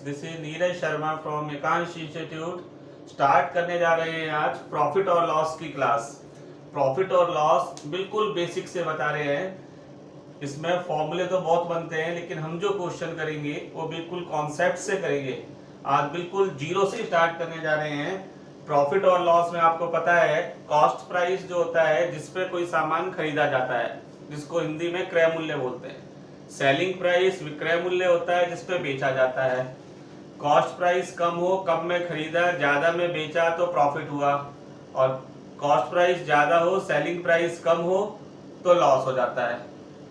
This is Neeraj Sharma from Ekansh institute. Start करने जा रहे हैं आज प्रॉफिट और लॉस की क्लास। प्रॉफिट और लॉस बिल्कुल बेसिक से बता रहे हैं। इसमें फॉर्मूले तो बहुत बनते हैं, लेकिन हम जो क्वेश्चन करेंगे वो बिल्कुल कॉन्सेप्ट से करेंगे। आज बिल्कुल जीरो से स्टार्ट करने जा रहे हैं। प्रॉफिट और लॉस में आपको पता है कॉस्ट प्राइस जो होता है जिसपे कोई सामान खरीदा जाता है, जिसको हिंदी में क्रय मूल्य बोलते हैं। सेलिंग प्राइस विक्रय मूल्य होता है जिसपे बेचा जाता है। कॉस्ट प्राइस कम हो, कम में खरीदा, ज्यादा में बेचा तो प्रॉफिट हुआ, और कॉस्ट प्राइस ज्यादा हो, सेलिंग प्राइस कम हो तो लॉस हो जाता है।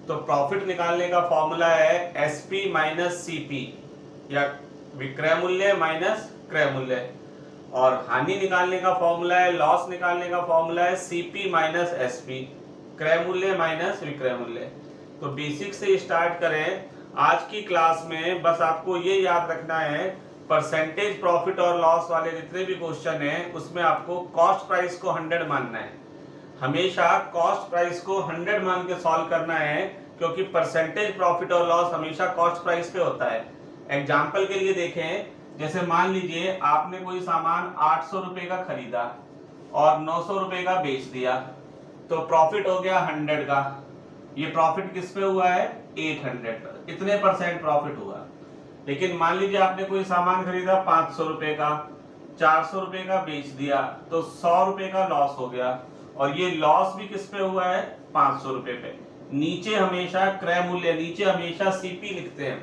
तो प्रॉफिट निकालने का फॉर्मूला है एसपी माइनस सीपी, या विक्रय मूल्य माइनस क्रय मूल्य। और हानि निकालने का फॉर्मूला है, लॉस निकालने का फॉर्मूला है सीपी माइनस एसपी, क्रय मूल्य माइनस विक्रय मूल्य। तो बेसिक से स्टार्ट करें। आज की क्लास में बस आपको ये याद रखना है, परसेंटेज प्रॉफिट और लॉस वाले जितने भी क्वेश्चन हैं उसमें आपको कॉस्ट प्राइस को 100 मानना है। हमेशा कॉस्ट प्राइस को 100 मान के सॉल्व करना है, क्योंकि परसेंटेज प्रॉफिट और लॉस हमेशा कॉस्ट प्राइस पे होता है। एग्जाम्पल के लिए देखें, जैसे मान लीजिए आपने कोई सामान 800 रुपए का खरीदा और 900 रुपए का बेच दिया, तो प्रॉफिट हो गया 100 का। ये प्रॉफिट किस पे हुआ है? 800 पर। इतने परसेंट प्रॉफिट हुआ। लेकिन मान लीजिए आपने कोई सामान खरीदा 500 रुपए का, 400 रुपए का बेच दिया, तो 100 रुपए का लॉस हो गया। और ये लॉस भी किस पे हुआ है? 500 रुपए पे। नीचे हमेशा क्रय मूल्य, नीचे हमेशा सीपी लिखते हैं।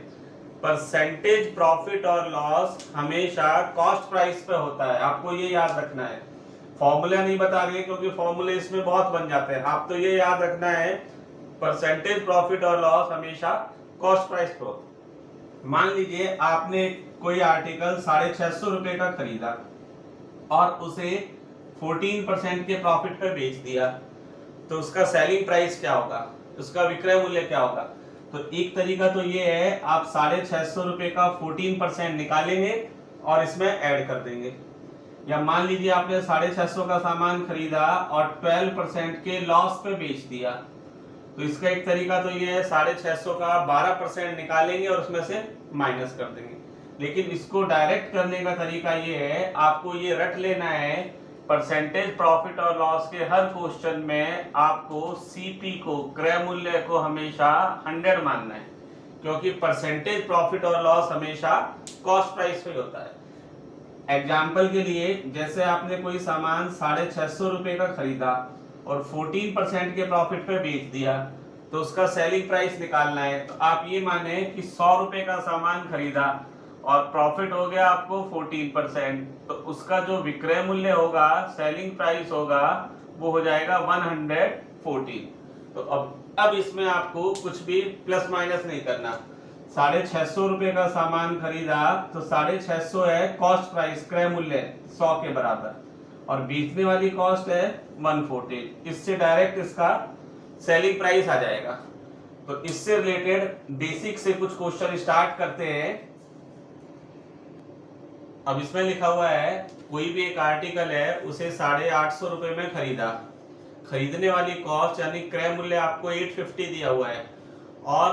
परसेंटेज प्रॉफिट और लॉस हमेशा कॉस्ट प्राइस पे होता है, आपको ये याद रखना है। फॉर्मूला नहीं बता रही है, क्योंकि फॉर्मूले इसमें बहुत बन जाते हैं। आप तो ये याद रखना है, परसेंटेज प्रॉफिट और लॉस हमेशा कॉस्ट प्राइस पे होता है। मान लीजिए आपने कोई आर्टिकल 650 रुपए का खरीदा और उसे 14% के प्रॉफिट पे बेच दिया, तो उसका सेलिंग प्राइस क्या होगा, उसका विक्रय मूल्य क्या होगा? तो एक तरीका तो ये है, आप 650 रुपए का 14% निकालेंगे और इसमें ऐड कर देंगे। या मान लीजिए आपने 650 का सामान खरीदा और 12% के लॉस पे बेच दिया, तो इसका एक तरीका तो ये है, 650 का 12% निकालेंगे और उसमें से माइनस कर देंगे। लेकिन इसको डायरेक्ट करने का तरीका ये है, आपको ये रट लेना है, परसेंटेज प्रॉफिट और लॉस के हर क्वेश्चन में आपको सीपी को, क्रय मूल्य को हमेशा 100 मानना है, क्योंकि परसेंटेज प्रॉफिट और लॉस हमेशा कॉस्ट प्राइस पे होता है। एग्जाम्पल के लिए, जैसे आपने कोई सामान 650 रुपए का खरीदा और 14% के प्रॉफिट पे बेच दिया, तो उसका सेलिंग प्राइस निकालना है। तो आप ये माने कि 100 रुपए का सामान खरीदा और प्रॉफिट हो गया आपको 14%, तो उसका जो विक्रय मूल्य होगा, सेलिंग प्राइस होगा, वो हो जाएगा 114। तो अब इसमें आपको कुछ भी प्लस माइनस नहीं करना। 650 रुपए का सामान खरीदा तो 650 है कॉस्ट प्राइस, क्रय मूल्य 100 के बराबर, और बेचने वाली कॉस्ट है 114। इससे डायरेक्ट इसका सेलिंग प्राइस आ जाएगा। तो इससे रिलेटेड बेसिक से कुछ क्वेश्चन स्टार्ट करते हैं। अब इसमें लिखा हुआ है, कोई भी एक आर्टिकल है, उसे 850 रुपए में खरीदा, खरीदने वाली कॉस्ट यानी क्रय मूल्य आपको 850 दिया हुआ है, और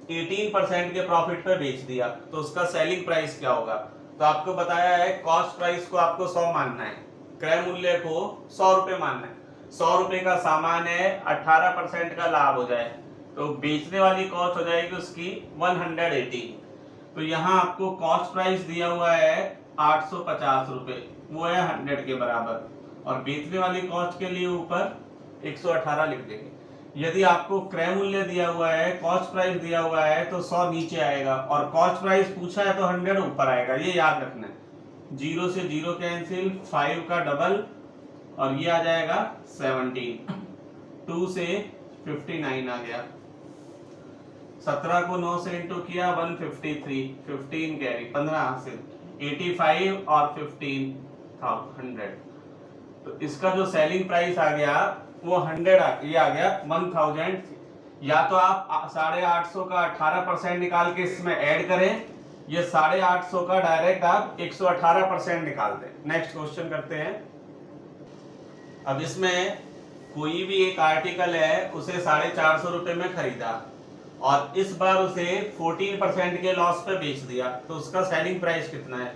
18% के प्रॉफिट पे बेच दिया, तो उसका सेलिंग प्राइस क्या होगा? तो आपको बताया है कॉस्ट प्राइस को आपको 100 मानना है, क्रय मूल्य को 100 रुपए मानना है। 100 रुपए का सामान है, 18% का लाभ हो जाए, तो बेचने वाली कॉस्ट हो जाएगी उसकी 180। तो यहाँ आपको कॉस्ट प्राइस दिया हुआ है 850 रुपए, वो है 100 के बराबर, और बेचने वाली कॉस्ट के लिए ऊपर 118 लिख देंगे। यदि आपको क्रय मूल्य दिया हुआ है, कॉस्ट प्राइस दिया हुआ है, तो 100 नीचे आएगा, और कॉस्ट प्राइस पूछा है तो 100 ऊपर आएगा, ये याद रखना है। 0 से 0 कैंसिल, 5 का डबल, और ये आ जाएगा 17। 2 से 59 आ गया, 17 को 9 से इंटू किया 153, 15 कैरी, 15 हासिल, 85 और 15,100। तो इसका जो सेलिंग प्राइस आ गया वो 100 ये आ गया 1000। या तो आप 850 का 18% निकाल के इसमें ऐड करें, ये 850 का डायरेक्ट आप 118% निकाल दें। नेक्स्ट क्वेश्चन करते हैं। अब इसमें कोई भी एक आर्टिकल है, उसे 450 रुपए में खरीदा और इस बार उसे 14% के लॉस पे बेच दिया, तो उसका सेलिंग प्राइस कितना है?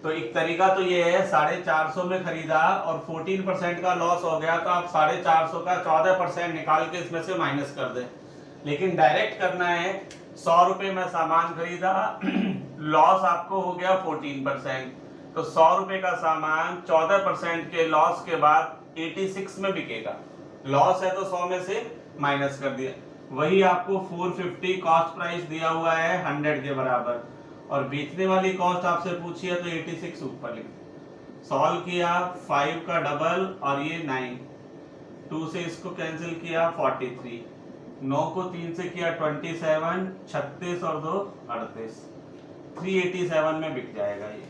तो एक तरीका तो ये है, 450 में खरीदा और 14% का लॉस हो गया, तो आप 450 का 14% निकाल के इसमें से माइनस कर दें। लेकिन डायरेक्ट करना है, 100 रुपए में सामान खरीदा, लॉस आपको हो गया 14%, तो 100 रुपए का सामान 14% के लॉस के बाद 86 में बिकेगा। लॉस है तो 100 में से माइनस कर दिया, वही आपको 450 कॉस्ट प्राइस दिया हुआ है 100 के बराबर, और बेचने वाली कॉस्ट आपसे पूछी है तो 86 ऊपर लिख दिया। सॉल्व किया, 5 का डबल और ये 9, 2 से इसको कैंसिल किया 43, 9 को 3 से किया 27, 36 और 2 38, 387 में बिक जाएगा। ये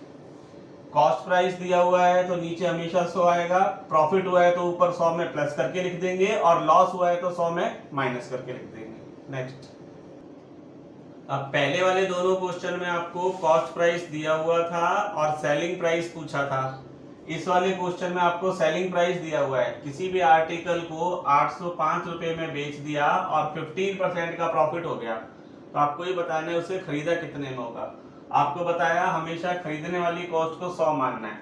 कॉस्ट प्राइस दिया हुआ है तो नीचे हमेशा 100 आएगा, प्रॉफिट हुआ है तो ऊपर 100 में प्लस करके लिख देंगे, और लॉस हुआ है तो 100 में माइनस करके लिख देंगे। नेक्स्ट, अब पहले वाले दोनों क्वेश्चन में आपको कॉस्ट प्राइस दिया हुआ था और सेलिंग प्राइस पूछा था। इस वाले क्वेश्चन में आपको सेलिंग प्राइस दिया हुआ है, किसी भी आर्टिकल को 805 रुपए में बेच दिया और 15% का प्रॉफिट हो गया, तो आपको ये बताना है उसे खरीदा कितने में होगा। आपको बताया हमेशा खरीदने वाली कॉस्ट को 100 मानना है।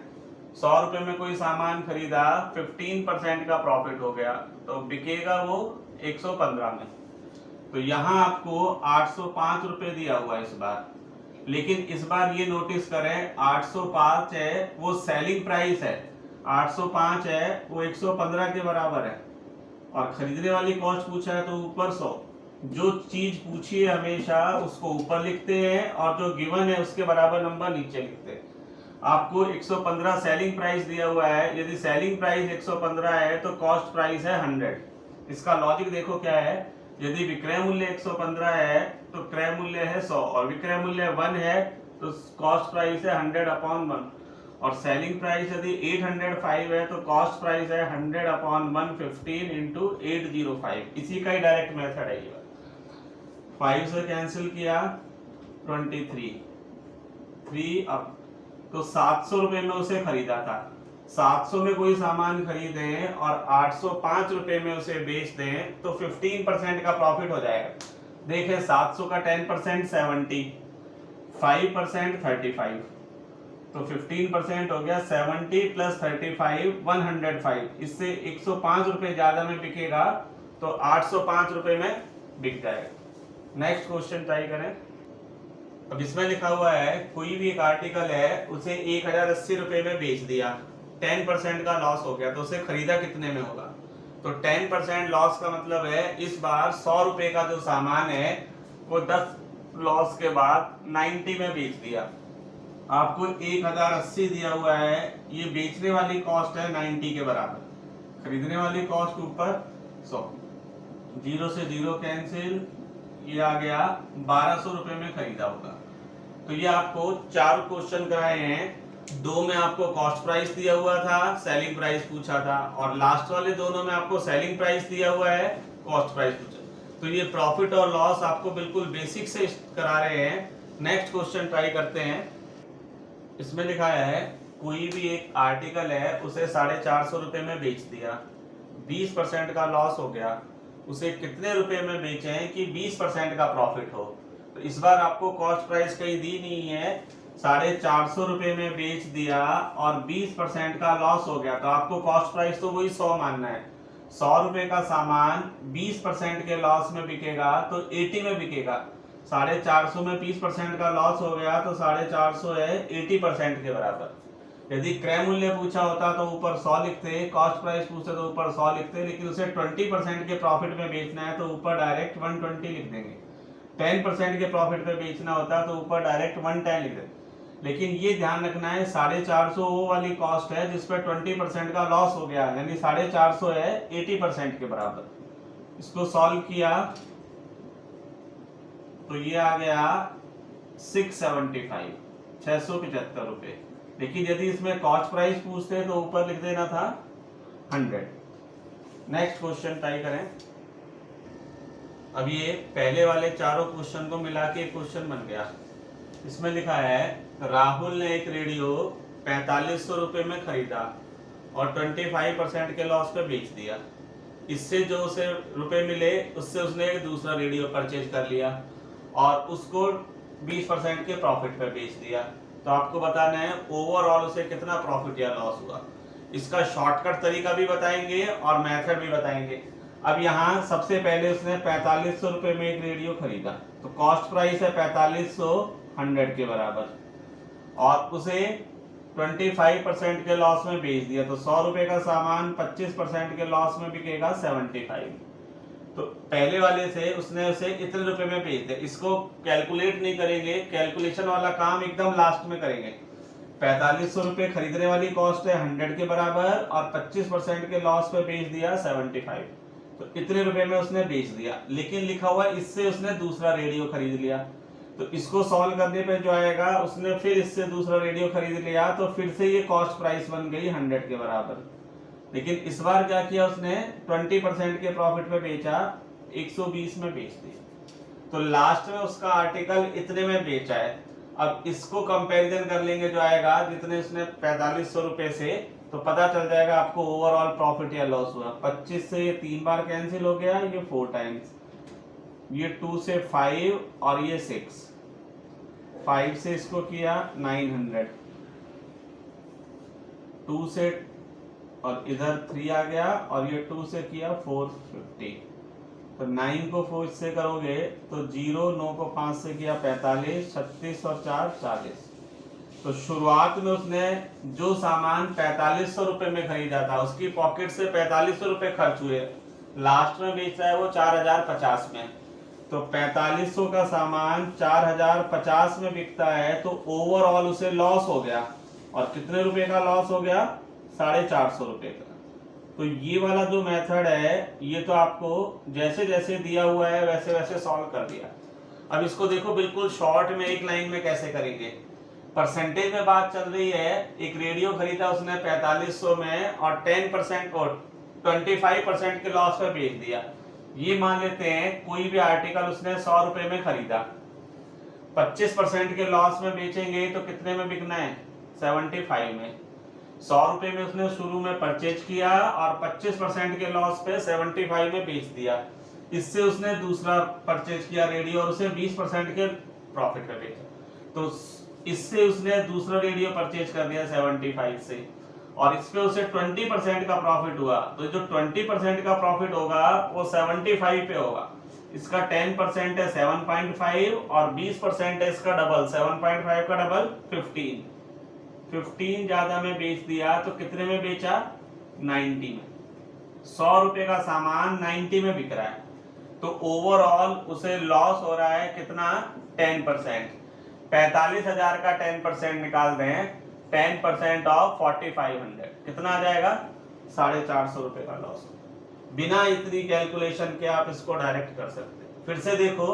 100 रुपए में कोई सामान खरीदा, 15% का प्रॉफिट हो गया, तो बिकेगा वो 115 में। तो यहाँ आपको 805 रुपए दिया हुआ है इस बार, लेकिन इस बार ये नोटिस करें 805 है वो सेलिंग प्राइस है, 805 है वो 115 के बराबर है, और खरीदने वाली कॉस्ट पूछा है तो ऊपर 100। जो चीज पूछी है हमेशा उसको ऊपर लिखते हैं और जो गिवन है उसके बराबर नंबर नीचे लिखते हैं। आपको 115 सेलिंग प्राइस दिया हुआ है, यदि सेलिंग प्राइस 115 है तो कॉस्ट प्राइस है 100। इसका लॉजिक देखो क्या है, यदि विक्रय मूल्य 115 है तो क्रय मूल्य है 100, और विक्रय मूल्य 1 है तो कॉस्ट प्राइस है 100/1, और सेलिंग प्राइस यदि 805 है तो कॉस्ट प्राइस है 100/115 इंटू 805। इसी का ही डायरेक्ट मेथड है ये। 5 से कैंसिल किया 23, 3 अप, तो 700 रुपए में उसे खरीदा था। 700 में कोई सामान खरीदे और 805 रुपए में उसे बेच दें तो 15% का प्रॉफिट हो जाएगा। देखें 700 का 10% 70, 5% 35, तो 15% हो गया 70 प्लस 35 105। इससे 105 रुपए ज्यादा में बिकेगा तो 805 रुपए में बिक जाएगा। नेक्स्ट क्वेश्चन ट्राई करें। अब इसमें लिखा हुआ है कोई भी एक आर्टिकल है उसे 1080 रुपए में बेच दिया, 10% का लॉस हो गया, तो उसे खरीदा कितने में होगा? तो 10% लॉस का मतलब है इस बार 100 रुपए का जो सामान है वो 10 लॉस के बाद 90 में बेच दिया। आपको 1080 दिया हुआ है, ये बेचने वाली कॉस्ट है 90 के बराबर, खरीदने वाली कॉस्ट ऊपर 100, 0 से 0 कैंसिल, ये आ गया 1200 रुपए में खरीदा होगा। तो ये आपको 4 क्वेश्चन कराए हैं, 2 में आपको कॉस्ट प्राइस दिया हुआ था, सेलिंग प्राइस पूछा था, और लास्ट वाले दोनों में आपको सेलिंग प्राइस दिया हुआ है, कॉस्ट प्राइस पूछा। तो ये प्रॉफिट और लॉस आपको बिल्कुल बेसिक से करा रहे हैं। नेक्स्ट क्वेश्चन ट्राई करते हैं। इसमें लिखा है कोई भी एक आर्टिकल है उसे 450 रुपए में बेच दिया, 20% का लॉस हो गया, उसे कितने रुपए में बेचें कि 20% का प्रॉफिट हो? तो इस बार आपको कॉस्ट प्राइस कहीं दी नहीं है, 450 रुपए में बेच दिया और 20% का लॉस हो गया, तो आपको कॉस्ट प्राइस तो वही 100 मानना है। 100 रुपए का सामान 20% के लॉस में बिकेगा तो 80 में बिकेगा। 450 में 20% का लॉस हो गया तो 450 है 80% के बराबर। यदि क्रय मूल्य पूछा होता तो ऊपर 100 लिखते, कॉस्ट प्राइस पूछते तो ऊपर 100 लिखते, लेकिन उसे 20% के प्रॉफिट में बेचना है तो ऊपर डायरेक्ट 120 लिख देंगे। 10% के प्रॉफिट पे बेचना होता तो ऊपर डायरेक्ट 110 लिख देंगे। लेकिन ये ध्यान रखना है 450 वो वाली कॉस्ट है जिसपे 20% का लॉस हो गया, यानी 450 है 80% के बराबर। इसको सॉल्व किया तो ये आ गया 675, 675 रुपए। लेकिन यदि इसमें कॉस्ट प्राइस पूछते तो ऊपर लिख देना था 100। नेक्स्ट क्वेश्चन ट्राई करें। अब ये पहले वाले चारों क्वेश्चन को मिला के एक क्वेश्चन बन गया। इसमें लिखा है राहुल ने एक रेडियो 4500 रुपए में खरीदा और 25% के लॉस पे बेच दिया। इससे जो उसे रुपए मिले उससे उसने एक दूसरा रेडियो परचेज कर लिया और उसको 20% के प्रॉफिट पे बेच दिया। तो आपको बताना है ओवरऑल उसे कितना प्रॉफिट या लॉस हुआ। इसका शॉर्टकट तरीका भी बताएंगे और मेथड भी बताएंगे। अब यहाँ सबसे पहले उसने 4500 रुपए में एक रेडियो खरीदा, तो कॉस्ट प्राइस है 4500 100 के बराबर, और उसे 25% के लॉस में बेच दिया। तो 100 रुपए का सामान 25% के लॉस में बिकेगा 75। तो पहले वाले से उसने उसे इतने रुपए में बेच दिया। इसको कैलकुलेट नहीं करेंगे, कैलकुलेशन वाला काम एकदम लास्ट में करेंगे। 4500 रुपए खरीदने वाली कॉस्ट है 100 के बराबर और 25% के लॉस पे बेच दिया 75। तो इतने रुपए में उसने बेच दिया, लेकिन लिखा हुआ इससे उसने दूसरा रेडियो खरीद लिया। तो इसको सॉल्व करने पे जो आएगा, उसने फिर इससे दूसरा रेडियो खरीद लिया, तो फिर से ये कॉस्ट प्राइस बन गई 100 के बराबर। लेकिन इस बार क्या किया उसने, 20% के प्रॉफिट पे बेचा, 120 में बेच दिया। तो लास्ट में उसका आर्टिकल इतने में बेचा है। अब इसको कंपैरिजन कर लेंगे, जो आएगा जितने उसने 4500 रुपए से, तो पता चल जाएगा आपको ओवरऑल प्रॉफिट या लॉस हुआ। 25 से ये 3 बार कैंसिल हो गया, ये 4 टाइम्स, ये 2 से 5 और ये 6, 5 से इसको किया 900, 2 से और इधर 3 आ गया, और ये 2 से किया 450। तो 9 को 4 से करोगे तो 0, 9 को 5 से किया 45, 36 और 4 40। तो शुरुआत में उसने जो सामान 4500 रुपए में खरीदा था, उसकी पॉकेट से 4500 रुपए खर्च हुए, लास्ट में बेच रहा है वो 4050 में। तो 4500 का सामान 4050 में बिकता है, तो ओवरऑल उसे लॉस हो गया। और कितने रुपए का लॉस हो गया, 450 रुपए का। तो ये वाला जो मेथड है, ये तो आपको जैसे जैसे दिया हुआ है वैसे वैसे सॉल्व कर दिया। अब इसको देखो बिल्कुल शॉर्ट में एक लाइन में कैसे करेंगे। परसेंटेज में बात चल रही है, एक रेडियो खरीदा उसने 4500 में और 10% और 25% के लॉस पे बेच दिया। ये मान लेते हैं कोई भी आर्टिकल उसने 100 रुपए में खरीदा, 25% के लॉस में बेचेंगे तो कितने में बिकना है, 75 में। 100 रुपए में उसने शुरू में परचेज किया और 25% के लॉस पे 75 में बेच दिया। इससे उसने दूसरा परचेज किया रेडियो और उसे 20% के प्रॉफिट पे बेचा। तो इससे उसने दूसरा रेडियो परचेज कर दिया 75 से, और इस पे उसे 20% का प्रॉफिट हुआ। तो जो 20% का प्रॉफिट होगा वो 75 पे होगा। इसका 10% है 7.5 और 20% है इसका डबल, 7.5 का डबल 15 ज्यादा में बेच दिया। तो कितने में बेचा, 90 में। 100 रुपए का सामान 90 में बिक रहा है, तो ओवरऑल उसे लॉस हो रहा है कितना, 10%। 45,000 का 10% निकाल दें, 10% ऑफ 4500 कितना आ जाएगा, 450 रुपए का लॉस। बिना इतनी कैलकुलेशन के आप इसको डायरेक्ट कर सकते हैं। फिर से देखो,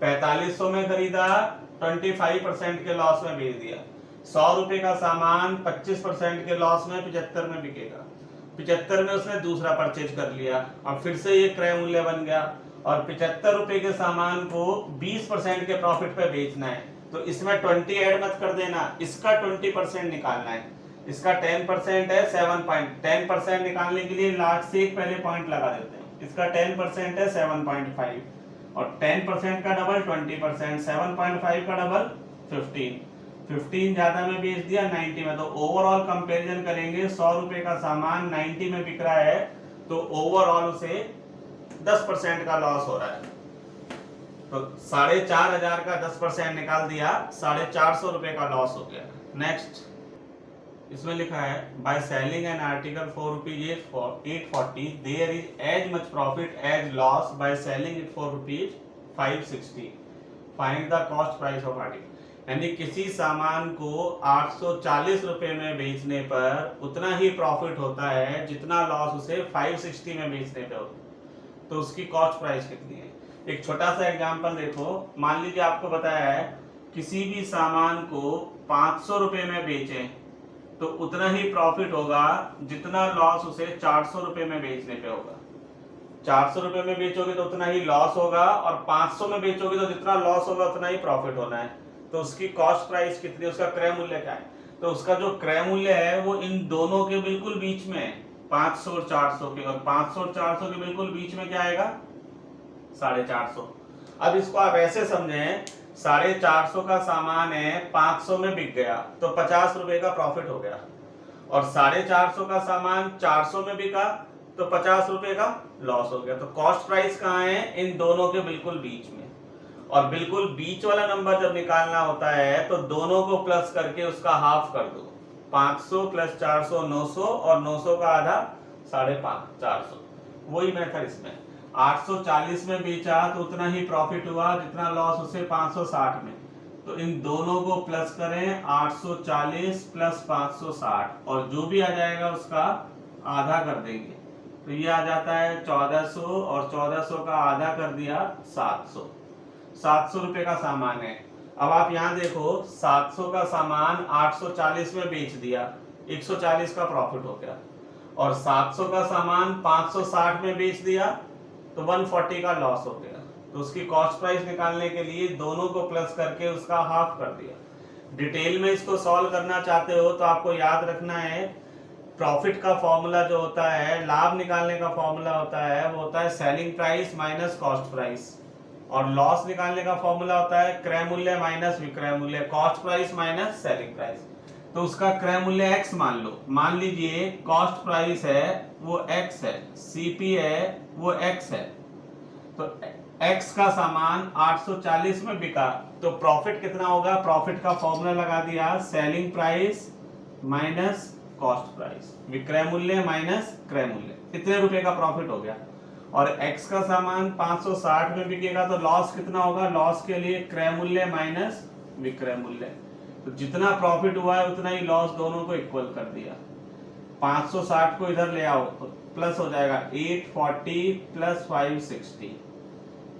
4500 में खरीदा, 25% के लॉस में बेच दिया। 100 रुपए का सामान 25% के लॉस में 75 में बिकेगा। 75 में उसने दूसरा परचेज कर लिया, अब फिर से ये क्रय मूल्य बन गया, और 75 रुपए के सामान को 20% के प्रॉफिट पे बेचना है। तो इसमें 20 ऐड मत कर देना, इसका 20% निकालना है। इसका 10% है 10% निकालने के लिए लास्ट से एक पहले पॉइंट लगा देते हैं। इसका 10% है 7.5 और 10% का डबल 20%, 7.5 का डबल 15 ज्यादा में बेच दिया 90 में। तो ओवरऑल कंपैरिजन करेंगे, 100 रुपए का सामान 90 में बिक रहा है, तो ओवरऑल उसे 10% का लॉस हो रहा है। तो 4,500 का 10% निकाल दिया, 450 रुपए का लॉस हो गया। नेक्स्ट, इसमें लिखा है by selling an article for rupees 840 there is as much profit as loss by selling it for rupees 560, find the cost price of article. यानी किसी सामान को 840 रुपए में बेचने पर उतना ही प्रॉफिट होता है जितना लॉस उसे 560 में बेचने पे होता। तो उसकी कॉस्ट प्राइस कितनी है। एक छोटा सा एग्जांपल देखो, मान लीजिए आपको बताया है किसी भी सामान को 500 रुपए में बेचें तो उतना ही प्रॉफिट होगा जितना लॉस उसे 400 रुपए में बेचने पे होगा। 400 रुपए में बेचोगे तो उतना ही लॉस होगा, और 500 में बेचोगे तो जितना लॉस होगा उतना ही प्रॉफिट होना है। तो उसकी कॉस्ट प्राइस कितनी, उसका क्रय मूल्य क्या है। तो उसका जो क्रय मूल्य है वो इन दोनों के बिल्कुल बीच में है, 500 और 400 के, और 500 और 400 के बिल्कुल बीच में क्या आएगा 450। अब इसको आप ऐसे समझें, 450 का सामान है 500 में बिक गया तो 50 रुपए का प्रॉफिट हो गया, और 450 का सामान 400 में बिका तो 50 रुपए का लॉस हो गया। तो कॉस्ट प्राइस कहाँ है, इन दोनों के बिल्कुल बीच में। और बिल्कुल बीच वाला नंबर जब निकालना होता है तो दोनों को प्लस करके उसका हाफ कर दो। 500 प्लस 400 900, और 900 का आधा 550 400। वही मेथड इसमें 840 में बेचा तो उतना ही प्रॉफिट हुआ जितना लॉस उसे 560 में। तो इन दोनों को प्लस करें, 840 प्लस 560, और जो भी आ जाएगा उसका आधा कर देंगे। तो ये आ जाता है 1400, और 1400 का आधा कर दिया 700। 700 रुपए का सामान है। अब आप यहाँ देखो, 700 का सामान 840 में बेच दिया, 140 का प्रॉफिट हो गया, और 700 का सामान 560 में बेच दिया तो 140 का लॉस हो गया। तो उसकी कॉस्ट प्राइस निकालने के लिए दोनों को प्लस करके उसका हाफ कर दिया। डिटेल में इसको सॉल्व करना चाहते हो तो आपको याद रखना है, प्रॉफिट का फॉर्मूला जो होता है, लाभ निकालने का फॉर्मूला होता है, वो होता है selling price minus cost price, और लॉस निकालने का फॉर्मूला होता है क्रय मूल्य माइनस विक्रय मूल्य, cost price minus selling price. तो उसका क्रय मूल्य x मान लो, मान लीजिए कॉस्ट प्राइस है वो x है, CP है वो x है, तो x का सामान 840 में बिका तो प्रॉफिट कितना होगा, प्रॉफिट का फॉर्मूला लगा दिया selling price minus cost price, विक्रय मूल्य माइनस क्रय मूल्य, कितने रुपए का प्रॉफिट हो गया। और x का सामान 560 में बिकेगा तो लॉस कितना होगा, लॉस के लिए क्रय मूल्य माइनस विक्रय मूल्य। तो जितना प्रॉफिट हुआ है उतना ही लॉस, दोनों को इक्वल कर दिया। 560 को इधर ले आओ तो प्लस हो जाएगा 840 प्लस 560,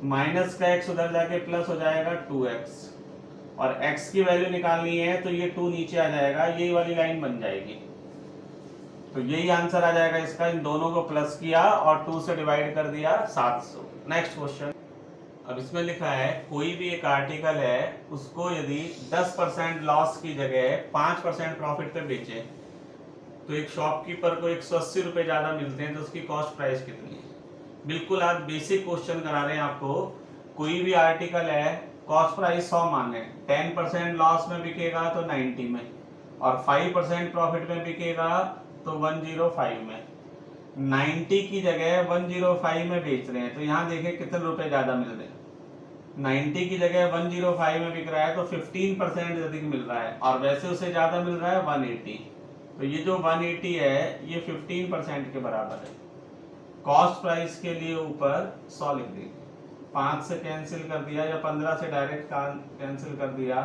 माइनस का x उधर जाके प्लस हो जाएगा 2x, और x की वैल्यू निकालनी है तो ये 2 नीचे आ जाएगा, यही वाली लाइन बन जाएगी। तो यही आंसर आ जाएगा इसका। इन दोनों को प्लस किया और 2 से डिवाइड कर दिया 700। Next question. अब इसमें लिखा है कोई भी एक आर्टिकल है, उसको यदि 10% लॉस की जगह 5% प्रॉफिट पे बेचे तो एक शॉपकीपर को 180 रुपए ज्यादा मिलते हैं, तो उसकी कॉस्ट प्राइस कितनी है। बिल्कुल आज बेसिक क्वेश्चन करा रहे हैं आपको। कोई भी आर्टिकल है, कॉस्ट प्राइस 100 मान लें, 10% लॉस में बिकेगा तो 90 में, और 5% प्रॉफिट में बिकेगा तो 105 में। 90 की जगह 105 में बेच रहे हैं, तो यहाँ देखें कितने रुपए ज्यादा मिल रहे हैं। 90 की जगह 105 में बिक रहा है तो 15% अधिक मिल रहा है, और वैसे उसे ज्यादा मिल रहा है 180। तो ये जो 180 है ये 15% के बराबर है। कॉस्ट प्राइस के लिए ऊपर 100 लिख दी, 5 से कैंसिल कर दिया या 15 से डायरेक्ट कैंसिल कर दिया,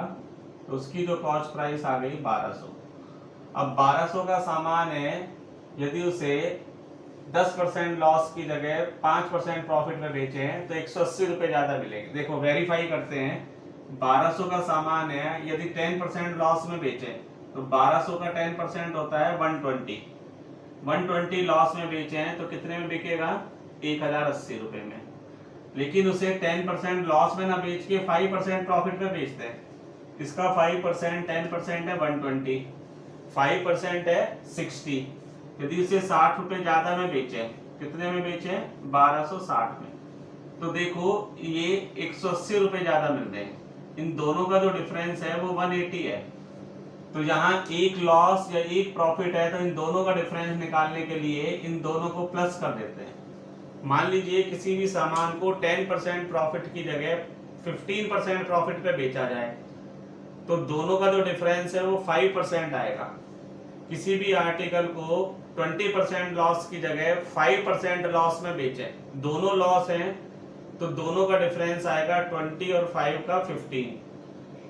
तो उसकी जो कॉस्ट प्राइस आ गई 1200। अब 1200 का सामान है, यदि उसे 10% लॉस की जगह 5% प्रॉफिट में बेचे हैं तो 180 रुपए ज्यादा मिलेंगे। देखो वेरीफाई करते हैं, 1200 का सामान है, यदि 10% लॉस में बेचे तो 1200 का 10% होता है 120। 120 लॉस में बेचे हैं तो कितने में बिकेगा, 1080 रुपए में। लेकिन उसे 10% लॉस में ना बेच के 5% प्रॉफिट में बेचते हैं। इसका 5% 10% है 120, 5% है 60। यदि इसे 60 रुपए ज्यादा में बेचे, कितने में बेचे, 1260 में, तो देखो ये 180 रुपए ज्यादा मिल रहे हैं। इन दोनों का जो डिफरेंस है वो 180 है। तो यहाँ एक लॉस या एक प्रॉफिट है, तो इन दोनों का डिफरेंस निकालने के लिए इन दोनों को प्लस कर देते हैं। मान लीजिए किसी भी सामान को 10% प्रॉफिट की जगह 15% प्रॉफिट पे बेचा जाए, तो दोनों का जो डिफरेंस है वो 5% आएगा। किसी भी आर्टिकल को 20% लॉस की जगह 5% लॉस में बेचे, दोनों लॉस हैं, तो दोनों का डिफरेंस आएगा 20 और 5 का 15।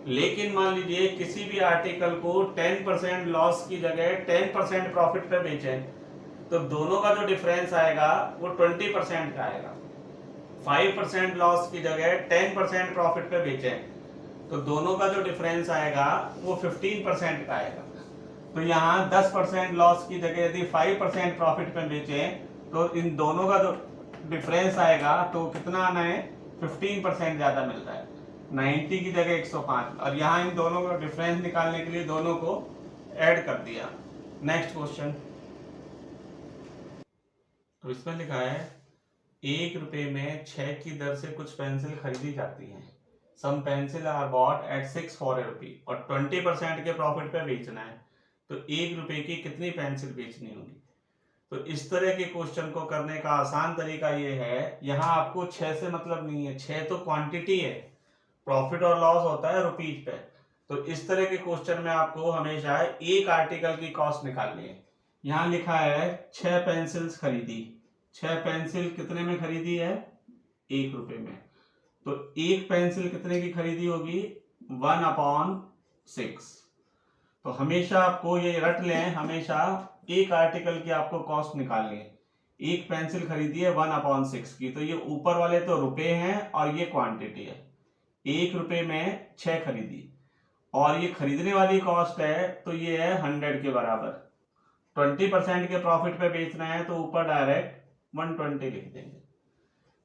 लेकिन मान लीजिए किसी भी आर्टिकल को 10% लॉस की जगह 10% प्रॉफिट पे बेचे, तो दोनों का जो डिफरेंस आएगा वो 20% का आएगा। 5% लॉस की जगह 10% प्रॉफिट पे बेचे, तो दोनों का जो डिफरेंस आएगा वो 15% का आएगा। तो यहाँ 10% लॉस की जगह यदि 5% प्रॉफिट पे बेचे, तो इन दोनों का जो डिफरेंस आएगा तो कितना आना है, 15% ज्यादा मिल रहा है, 90 की जगह 105। और यहाँ इन दोनों का डिफरेंस निकालने के लिए दोनों को ऐड कर दिया। Next question. तो इसमें लिखा है 1 रुपए में 6 की दर से कुछ पेंसिल खरीदी जाती हैं। Some pencil are bought at 6 for ₹1 और 20% के प्रॉफिट पे बेचना है, तो 1 रुपए की कितनी पेंसिल बेचनी होगी। तो इस तरह के क्वेश्चन को करने का आसान तरीका ये है, यहाँ आपको 6 से मतलब नहीं है, 6 तो क्वांटिटी है, प्रॉफिट और लॉस होता है रुपीज पे। तो इस तरह के क्वेश्चन में आपको हमेशा एक आर्टिकल की कॉस्ट निकालनी है। यहाँ लिखा है 6 पेंसिल्स खरीदी, 6 पेंसिल कितने में खरीदी है, 1 रुपए में। तो एक पेंसिल कितने की खरीदी होगी, 1/6। तो हमेशा आपको ये रट लें, हमेशा एक आर्टिकल की आपको कॉस्ट निकालनी है। एक पेंसिल खरीदी है 1/6 की, तो ये ऊपर वाले तो रुपए हैं और ये क्वांटिटी है। 1 रुपए में 6 खरीदी और ये खरीदने वाली कॉस्ट है, तो ये है 100 के बराबर। 20% के प्रॉफिट पे बेचना है तो ऊपर डायरेक्ट 120 लिख देंगे।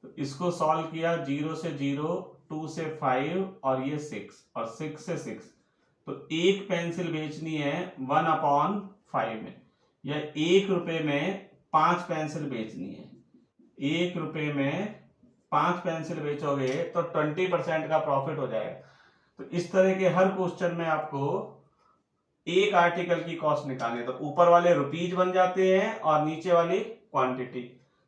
तो इसको सॉल्व किया, 0 से 0, 2 से 5 और ये 6 और 6 से 6। तो एक पेंसिल बेचनी है 1/5 में, या 1 रुपए में 5 पेंसिल बेचनी है। 1 रुपए में 5 पेंसिल बेचोगे तो 20% का प्रॉफिट हो जाएगा। तो इस तरह के हर क्वेश्चन में आपको एक आर्टिकल की कॉस्ट निकालनी है, तो ऊपर वाले रुपीज बन जाते हैं और नीचे वाली क्वांटिटी।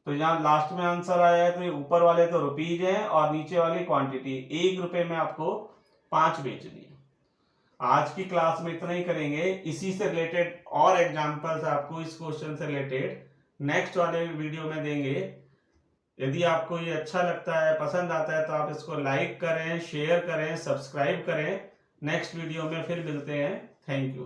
तो यहाँ लास्ट में आंसर आया है, तो ये ऊपर वाले तो रुपीज हैं और नीचे वाली क्वांटिटी। 1 रुपए में आपको 5 बेचनी है। आज की क्लास में इतना ही करेंगे। इसी से रिलेटेड और एग्जांपल्स आपको इस क्वेश्चन से रिलेटेड नेक्स्ट वाले वीडियो में देंगे। यदि आपको ये अच्छा लगता है, पसंद आता है, तो आप इसको लाइक करें, शेयर करें, सब्सक्राइब करें। नेक्स्ट वीडियो में फिर मिलते हैं। Thank you.